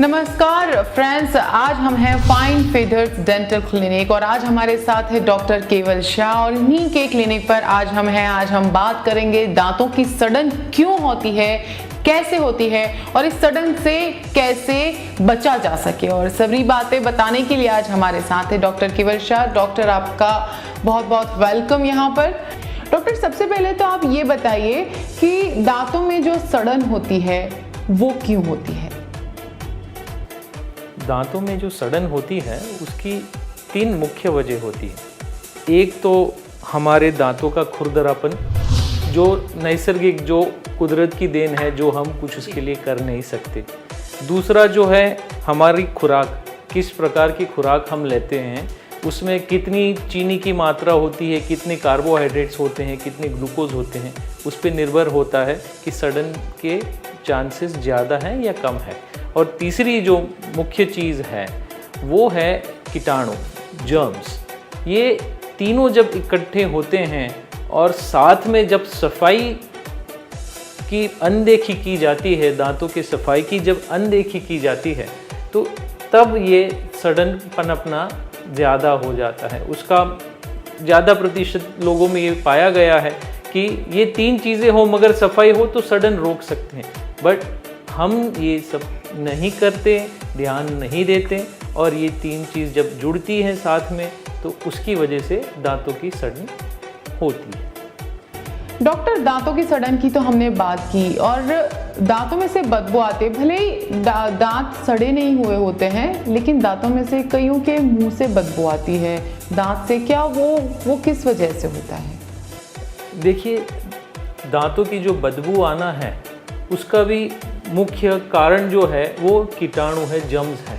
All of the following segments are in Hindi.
नमस्कार फ्रेंड्स, आज हम हैं फाइन फेदर्स डेंटल क्लिनिक और आज हमारे साथ है डॉक्टर केवल शाह और इन्हीं के क्लिनिक पर आज हम बात करेंगे दांतों की सड़न क्यों होती है, कैसे होती है और इस सड़न से कैसे बचा जा सके। और सभी बातें बताने के लिए आज हमारे साथ है डॉक्टर केवल शाह। डॉक्टर, आपका बहुत बहुत वेलकम यहाँ पर। डॉक्टर, सबसे पहले तो आप ये बताइए कि दांतों में जो सड़न होती है वो क्यों होती है? दांतों में जो सड़न होती है उसकी 3 मुख्य वजह होती है। एक तो हमारे दांतों का खुरदरापन, जो नैसर्गिक, जो कुदरत की देन है, जो हम कुछ उसके लिए कर नहीं सकते। दूसरा जो है हमारी खुराक, किस प्रकार की खुराक हम लेते हैं, उसमें कितनी चीनी की मात्रा होती है, कितने कार्बोहाइड्रेट्स होते हैं, कितने ग्लूकोज होते हैं, उस पर निर्भर होता है कि सड़न के चांसेस ज़्यादा हैं या कम है। और तीसरी जो मुख्य चीज़ है वो है कीटाणु, जर्म्स। ये तीनों जब इकट्ठे होते हैं और साथ में जब सफाई की अनदेखी की जाती है, दांतों की सफाई की जब अनदेखी की जाती है, तो तब ये सड़न पनपना ज़्यादा हो जाता है। उसका ज़्यादा प्रतिशत लोगों में ये पाया गया है कि ये 3 चीज़ें हो मगर सफाई हो तो सड़न रोक सकते हैं, बट हम ये सब नहीं करते, ध्यान नहीं देते और ये 3 चीज़ जब जुड़ती हैं साथ में तो उसकी वजह से दांतों की सड़न होती है। डॉक्टर, दांतों की सड़न की तो हमने बात की और दांतों में से बदबू आते, भले ही दांत सड़े नहीं हुए होते हैं लेकिन दांतों में से कईयों के मुंह से बदबू आती है। दांत से क्या वो किस वजह से होता है? देखिए, दांतों की जो बदबू आना है उसका भी मुख्य कारण जो है वो कीटाणु है, जर्म्स है।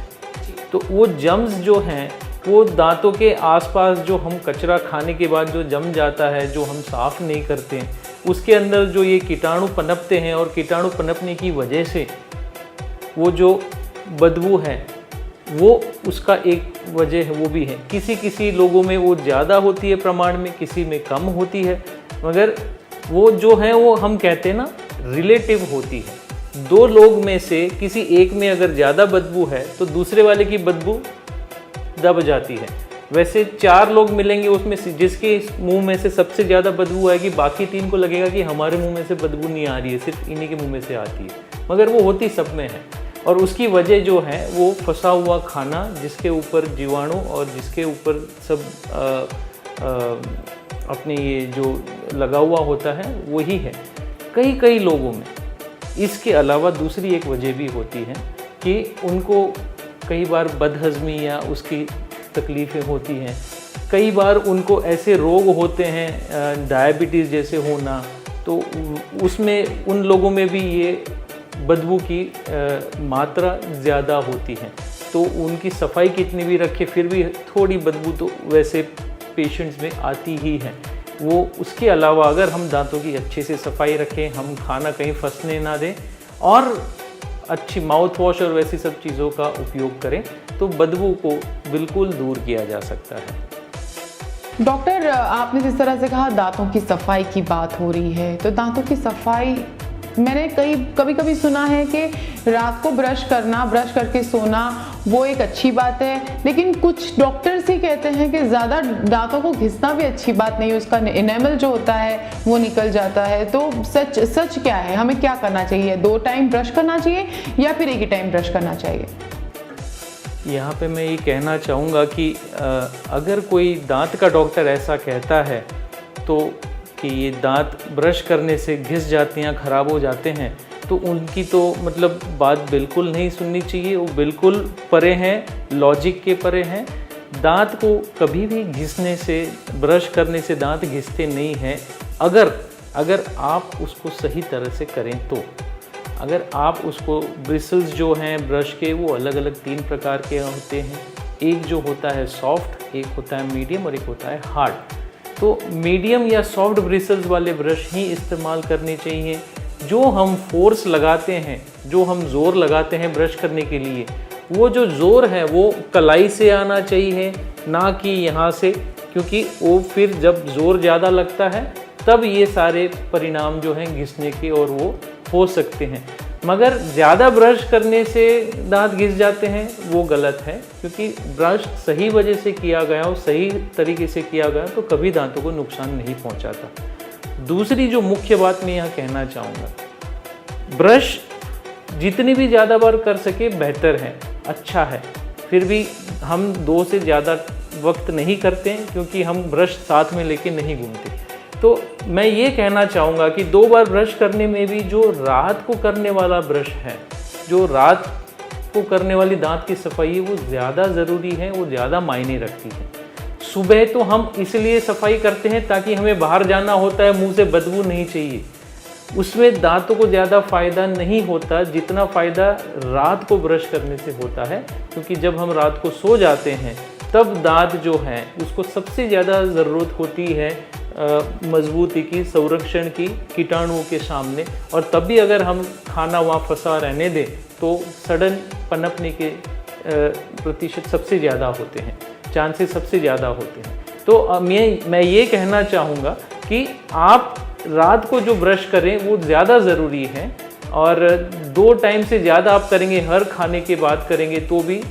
तो वो जर्म्स जो हैं वो दांतों के आसपास जो हम कचरा खाने के बाद जो जम जाता है, जो हम साफ़ नहीं करते हैं, उसके अंदर जो ये कीटाणु पनपते हैं और कीटाणु पनपने की वजह से वो जो बदबू है वो उसका एक वजह है, वो भी है। किसी लोगों में वो ज़्यादा होती है प्रमाण में, किसी में कम होती है, मगर वो जो है वो हम कहते हैं ना रिलेटिव होती है। 2 लोग में से किसी एक में अगर ज़्यादा बदबू है तो दूसरे वाले की बदबू दब जाती है। वैसे 4 लोग मिलेंगे, उसमें जिसके मुंह में से सबसे ज़्यादा बदबू आएगी, बाकी 3 को लगेगा कि हमारे मुंह में से बदबू नहीं आ रही है, सिर्फ इन्हीं के मुंह में से आती है, मगर वो होती सब में है। और उसकी वजह जो है वो फंसा हुआ खाना, जिसके ऊपर जीवाणु और जिसके ऊपर सब अपने ये जो लगा हुआ होता है वही है। कई लोगों में इसके अलावा दूसरी एक वजह भी होती है कि उनको कई बार बदहज़मी या उसकी तकलीफ़ें होती हैं। कई बार उनको ऐसे रोग होते हैं, डायबिटीज़ जैसे होना, तो उसमें उन लोगों में भी ये बदबू की मात्रा ज़्यादा होती है। तो उनकी सफाई कितनी भी रखे फिर भी थोड़ी बदबू तो वैसे पेशेंट्स में आती ही है। वो उसके अलावा अगर हम दांतों की अच्छे से सफाई रखें, हम खाना कहीं फंसने ना दें और अच्छी माउथ वॉश और वैसी सब चीज़ों का उपयोग करें तो बदबू को बिल्कुल दूर किया जा सकता है। डॉक्टर, आपने जिस तरह से कहा दांतों की सफाई की बात हो रही है, तो दांतों की सफाई मैंने कभी सुना है कि रात को ब्रश करके सोना वो एक अच्छी बात है, लेकिन कुछ डॉक्टर्स ही कहते हैं कि ज़्यादा दांतों को घिसना भी अच्छी बात नहीं है, उसका एनेमल जो होता है वो निकल जाता है। तो सच क्या है? हमें क्या करना चाहिए? 2 टाइम ब्रश करना चाहिए या फिर एक ही टाइम ब्रश करना चाहिए? यहाँ पे मैं ये कहना चाहूँगा कि अगर कोई दांत का डॉक्टर ऐसा कहता है तो कि ये दांत ब्रश करने से घिस जाते हैं, ख़राब हो जाते हैं, तो उनकी तो मतलब बात बिल्कुल नहीं सुननी चाहिए। वो बिल्कुल परे हैं, लॉजिक के परे हैं। दांत को कभी भी घिसने से, ब्रश करने से दांत घिसते नहीं हैं अगर आप उसको सही तरह से करें तो। अगर आप उसको, ब्रिसल्स जो हैं ब्रश के वो अलग अलग 3 प्रकार के होते हैं। एक जो होता है सॉफ्ट, एक होता है मीडियम और एक होता है हार्ड। तो मीडियम या सॉफ्ट ब्रिसल्स वाले ब्रश ही इस्तेमाल करने चाहिए। जो हम फोर्स लगाते हैं, जो हम ज़ोर लगाते हैं ब्रश करने के लिए, वो जो ज़ोर है वो कलाई से आना चाहिए, ना कि यहाँ से, क्योंकि वो फिर जब ज़ोर ज़्यादा लगता है तब ये सारे परिणाम जो हैं घिसने के और वो हो सकते हैं। मगर ज़्यादा ब्रश करने से दांत घिस जाते हैं वो गलत है, क्योंकि ब्रश सही वजह से किया गया और सही तरीके से किया गया तो कभी दांतों को नुकसान नहीं पहुंचाता। दूसरी जो मुख्य बात मैं यहाँ कहना चाहूँगा, ब्रश जितनी भी ज़्यादा बार कर सके बेहतर है, अच्छा है। फिर भी हम 2 से ज़्यादा वक्त नहीं करते हैं, क्योंकि हम ब्रश साथ में लेके नहीं घूमते। तो मैं ये कहना चाहूँगा कि 2 बार ब्रश करने में भी जो रात को करने वाला ब्रश है, जो रात को करने वाली दांत की सफाई है, वो ज़्यादा ज़रूरी है, वो ज़्यादा मायने रखती है। सुबह तो हम इसलिए सफाई करते हैं ताकि हमें बाहर जाना होता है, मुंह से बदबू नहीं चाहिए, उसमें दांतों को ज़्यादा फ़ायदा नहीं होता जितना फ़ायदा रात को ब्रश करने से होता है। क्योंकि जब हम रात को सो जाते हैं तब दांत जो हैं उसको सबसे ज़्यादा ज़रूरत होती है मजबूती की, संरक्षण की, कीटाणुओं के सामने। और तब भी अगर हम खाना वहाँ फंसा रहने दें तो सडन पनपने के प्रतिशत सबसे ज़्यादा होते हैं, चांसेस सबसे ज़्यादा होते हैं। तो मैं ये कहना चाहूँगा कि आप रात को जो ब्रश करें वो ज़्यादा ज़रूरी है, और 2 टाइम से ज़्यादा आप करेंगे, हर खाने के बाद करेंगे तो भी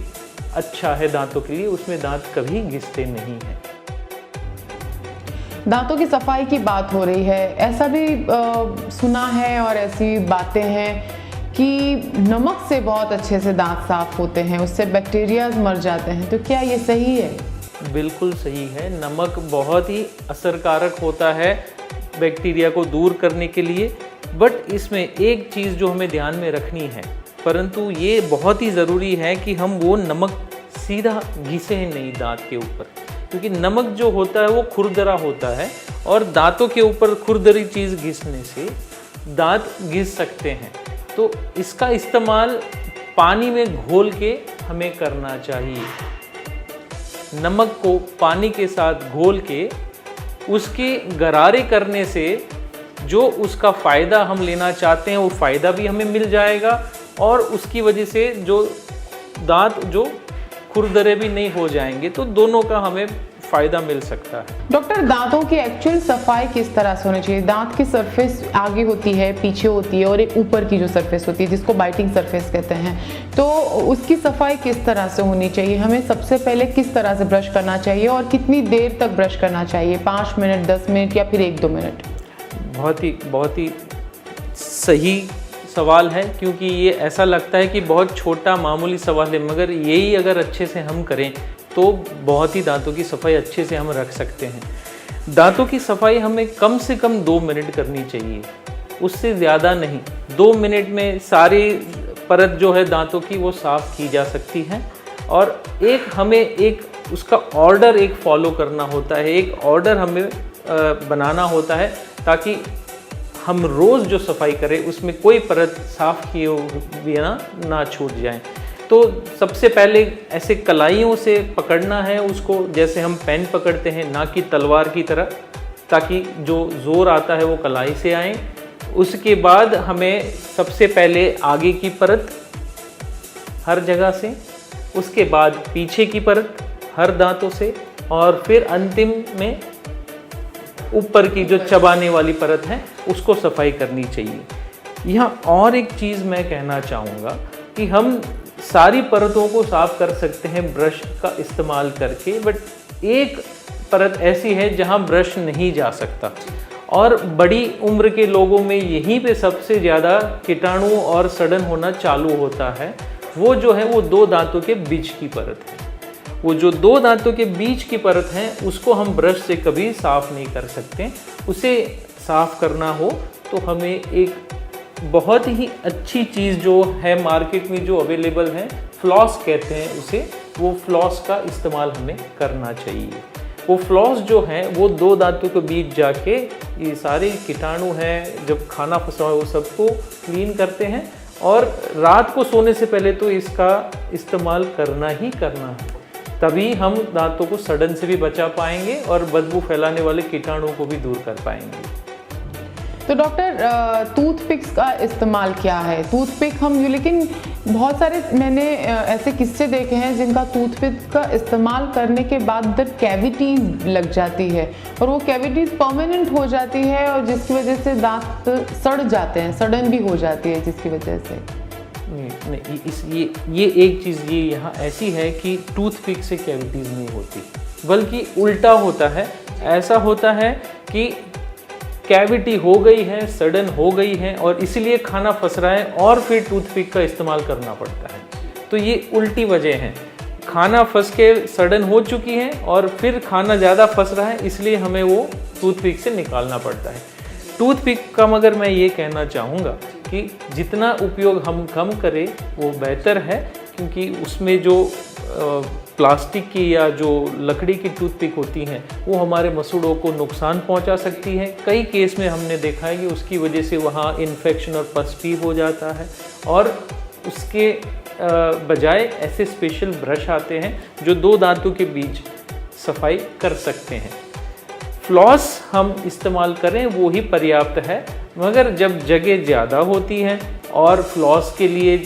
अच्छा है दांतों के लिए, उसमें दांत कभी घिसते नहीं हैं। दांतों की सफाई की बात हो रही है, ऐसा भी सुना है और ऐसी बातें हैं कि नमक से बहुत अच्छे से दांत साफ होते हैं, उससे बैक्टीरियाज मर जाते हैं, तो क्या ये सही है? बिल्कुल सही है। नमक बहुत ही असरकारक होता है बैक्टीरिया को दूर करने के लिए। बट इसमें एक चीज़ जो हमें ध्यान में रखनी है, परंतु ये बहुत ही ज़रूरी है कि हम वो नमक सीधा घिसे नहीं दांत के ऊपर, क्योंकि नमक जो होता है वो खुरदरा होता है, और दांतों के ऊपर खुरदरी चीज़ घिसने से दांत घिस सकते हैं। तो इसका इस्तेमाल पानी में घोल के हमें करना चाहिए। नमक को पानी के साथ घोल के उसके गरारे करने से जो उसका फ़ायदा हम लेना चाहते हैं वो फ़ायदा भी हमें मिल जाएगा, और उसकी वजह से जो दांत जो खुरदरे भी नहीं हो जाएंगे, तो दोनों का हमें फ़ायदा मिल सकता है। डॉक्टर, दांतों की एक्चुअल सफाई किस तरह से होनी चाहिए? दांत की सरफेस आगे होती है, पीछे होती है, और एक ऊपर की जो सरफेस होती है जिसको बाइटिंग सरफेस कहते हैं, तो उसकी सफाई किस तरह से होनी चाहिए? हमें सबसे पहले किस तरह से ब्रश करना चाहिए और कितनी देर तक ब्रश करना चाहिए? 5 मिनट, 10 मिनट या फिर 1-2 मिनट? बहुत ही सही सवाल है, क्योंकि ये ऐसा लगता है कि बहुत छोटा मामूली सवाल है, मगर यही अगर अच्छे से हम करें तो बहुत ही दांतों की सफाई अच्छे से हम रख सकते हैं। दांतों की सफाई हमें कम से कम 2 मिनट करनी चाहिए, उससे ज़्यादा नहीं। 2 मिनट में सारी परत जो है दांतों की वो साफ़ की जा सकती है। और हमें एक उसका ऑर्डर एक फॉलो करना होता है, एक ऑर्डर हमें बनाना होता है, ताकि हम रोज़ जो सफाई करें उसमें कोई परत साफ़ किए बिना ना छूट जाए। तो सबसे पहले ऐसे कलाइयों से पकड़ना है उसको, जैसे हम पेन पकड़ते हैं, ना कि तलवार की तरह, ताकि जो ज़ोर आता है वो कलाई से आए। उसके बाद हमें सबसे पहले आगे की परत हर जगह से, उसके बाद पीछे की परत हर दांतों से, और फिर अंतिम में ऊपर की जो चबाने वाली परत है उसको सफाई करनी चाहिए। यहाँ और एक चीज़ मैं कहना चाहूँगा कि हम सारी परतों को साफ कर सकते हैं ब्रश का इस्तेमाल करके, बट एक परत ऐसी है जहाँ ब्रश नहीं जा सकता, और बड़ी उम्र के लोगों में यहीं पे सबसे ज़्यादा कीटाणु और सड़न होना चालू होता है। वो जो है वो 2 दांतों के बीच की परत है। वो जो 2 दांतों के बीच की परत है उसको हम ब्रश से कभी साफ़ नहीं कर सकते। उसे साफ़ करना हो तो हमें एक बहुत ही अच्छी चीज़ जो है मार्केट में जो अवेलेबल है, फ्लॉस कहते हैं उसे, वो फ्लॉस का इस्तेमाल हमें करना चाहिए। वो फ्लॉस जो है वो 2 दांतों के बीच जाके ये सारे कीटाणु हैं, जब खाना फंसा हो वो सबको क्लीन करते हैं, और रात को सोने से पहले तो इसका इस्तेमाल करना ही करना है। तभी हम दांतों को सड़न से भी बचा पाएंगे और बदबू फैलाने वाले कीटाणुओं को भी दूर कर पाएंगे। तो डॉक्टर टूथपिक्स का इस्तेमाल क्या है? टूथपिक हम लेकिन बहुत सारे मैंने ऐसे किस्से देखे हैं जिनका टूथपिक का इस्तेमाल करने के बाद अंदर कैविटीज लग जाती है और वो कैविटीज परमानेंट हो जाती है और जिसकी वजह से दांत सड़ जाते हैं, सड़न भी हो जाती है जिसकी वजह से। नहीं, ये एक चीज़ ये यहाँ ऐसी है कि टूथपिक से कैविटीज़ नहीं होती, बल्कि उल्टा होता है। ऐसा होता है कि कैविटी हो गई है, सडन हो गई है और इसीलिए खाना फंस रहा है और फिर टूथपिक का इस्तेमाल करना पड़ता है। तो ये उल्टी वजह है, खाना फंस के सडन हो चुकी है और फिर खाना ज़्यादा फंस रहा है, इसलिए हमें वो टूथपिक से निकालना पड़ता है। टूथपिक का मगर मैं ये कहना चाहूँगा कि जितना उपयोग हम कम करें वो बेहतर है, क्योंकि उसमें जो प्लास्टिक की या जो लकड़ी की टूथपिक होती हैं वो हमारे मसूड़ों को नुकसान पहुंचा सकती है। कई केस में हमने देखा है कि उसकी वजह से वहाँ इन्फेक्शन और पस भी हो जाता है और उसके बजाय ऐसे स्पेशल ब्रश आते हैं जो दो दांतों के बीच सफाई कर सकते हैं। फ्लॉस हम इस्तेमाल करें वो ही पर्याप्त है, मगर जब जगह ज़्यादा होती है और फ्लॉस के लिए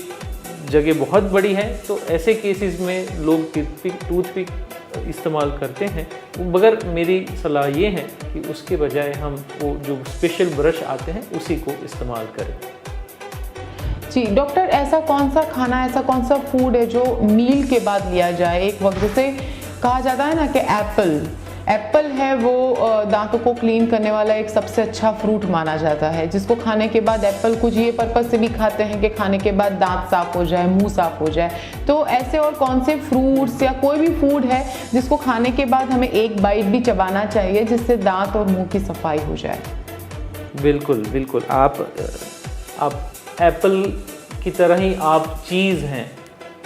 जगह बहुत बड़ी है तो ऐसे केसेस में लोग टूथपिक इस्तेमाल करते हैं। मगर मेरी सलाह ये है कि उसके बजाय हम वो जो स्पेशल ब्रश आते हैं उसी को इस्तेमाल करें। जी डॉक्टर, ऐसा कौन सा खाना, ऐसा कौन सा फूड है जो मील के बाद लिया जाए? एक वक्त से कहा जाता है ना कि एप्पल है वो दांतों को क्लीन करने वाला एक सबसे अच्छा फ्रूट माना जाता है, जिसको खाने के बाद एप्पल कुछ ये पर्पस से भी खाते हैं कि खाने के बाद दांत साफ हो जाए, मुंह साफ हो जाए। तो ऐसे और कौन से फ्रूट्स या कोई भी फूड है जिसको खाने के बाद हमें एक बाइट भी चबाना चाहिए जिससे दांत और मुंह की सफाई हो जाए? बिल्कुल बिल्कुल, आप एप्पल की तरह ही आप चीज़ हैं,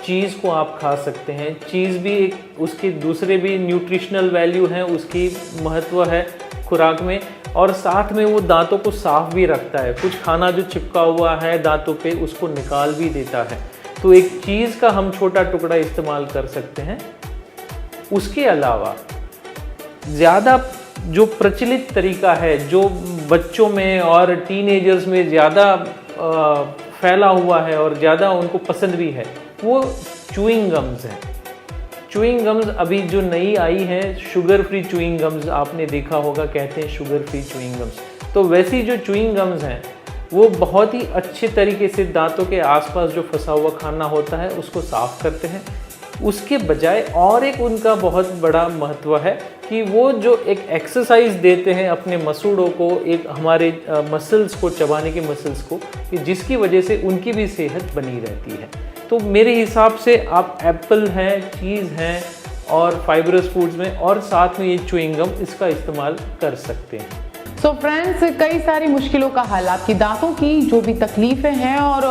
चीज़ को आप खा सकते हैं। चीज़ भी एक उसके दूसरे भी न्यूट्रिशनल वैल्यू हैं, उसकी महत्व है खुराक में, और साथ में वो दांतों को साफ भी रखता है। कुछ खाना जो चिपका हुआ है दांतों पे उसको निकाल भी देता है। तो एक चीज़ का हम छोटा टुकड़ा इस्तेमाल कर सकते हैं। उसके अलावा ज़्यादा जो प्रचलित तरीका है जो बच्चों में और टीनेजर्स में ज़्यादा फैला हुआ है और ज़्यादा उनको पसंद भी है, वो च्युइंग गम्स हैं। च्युइंग गम्स अभी जो नई आई है, शुगर फ्री च्युइंग गम्स, आपने देखा होगा, कहते हैं शुगर फ्री च्युइंग गम्स। तो वैसी जो च्युइंग गम्स हैं वो बहुत ही अच्छे तरीके से दांतों के आसपास जो फंसा हुआ खाना होता है उसको साफ करते हैं। उसके बजाय और एक उनका बहुत बड़ा महत्व है कि वो जो एक एक्सरसाइज देते हैं अपने मसूड़ों को, एक हमारे मसल्स को, चबाने के मसल्स को, कि जिसकी वजह से उनकी भी सेहत बनी रहती है। तो मेरे हिसाब से आप एप्पल हैं, चीज़ हैं और फाइबरस फूड्स में, और साथ में ये च्युइंग गम, इसका इस्तेमाल कर सकते हैं। सो फ्रेंड्स, कई सारी मुश्किलों का हल, आपकी दांतों की जो भी तकलीफ़ें हैं और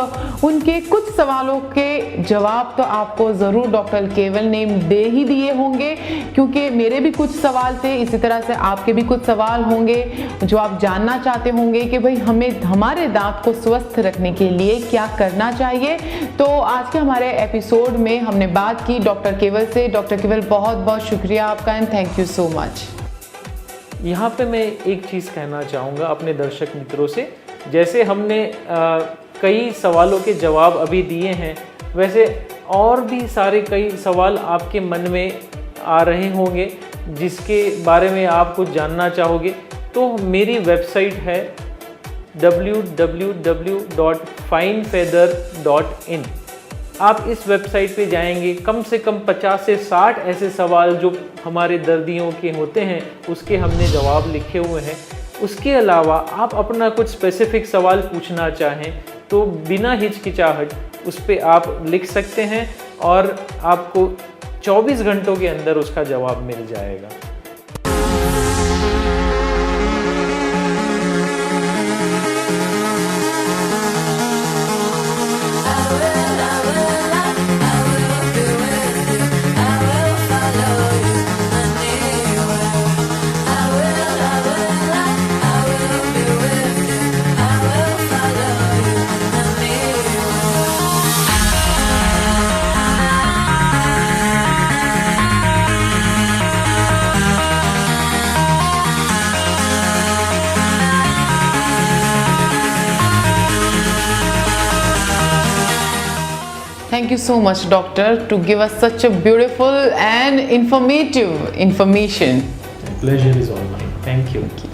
उनके कुछ सवालों के जवाब तो आपको ज़रूर डॉक्टर केवल ने दे ही दिए होंगे, क्योंकि मेरे भी कुछ सवाल थे, इसी तरह से आपके भी कुछ सवाल होंगे जो आप जानना चाहते होंगे कि भाई हमें हमारे दांत को स्वस्थ रखने के लिए क्या करना चाहिए। तो आज के हमारे एपिसोड में हमने बात की डॉक्टर केवल से। डॉक्टर केवल, बहुत बहुत शुक्रिया आपका and thank you so much. यहाँ पे मैं एक चीज़ कहना चाहूँगा अपने दर्शक मित्रों से, जैसे हमने कई सवालों के जवाब अभी दिए हैं, वैसे और भी सारे कई सवाल आपके मन में आ रहे होंगे जिसके बारे में आप कुछ जानना चाहोगे। तो मेरी वेबसाइट है www.finefeather.in। आप इस वेबसाइट पे जाएंगे, कम से कम 50 से 60 ऐसे सवाल जो हमारे दर्दियों के होते हैं उसके हमने जवाब लिखे हुए हैं। उसके अलावा आप अपना कुछ स्पेसिफिक सवाल पूछना चाहें तो बिना हिचकिचाहट उस पर आप लिख सकते हैं और आपको 24 घंटों के अंदर उसका जवाब मिल जाएगा। Thank you so much, doctor, to give us such a beautiful and informative information. Pleasure is all mine. Thank you.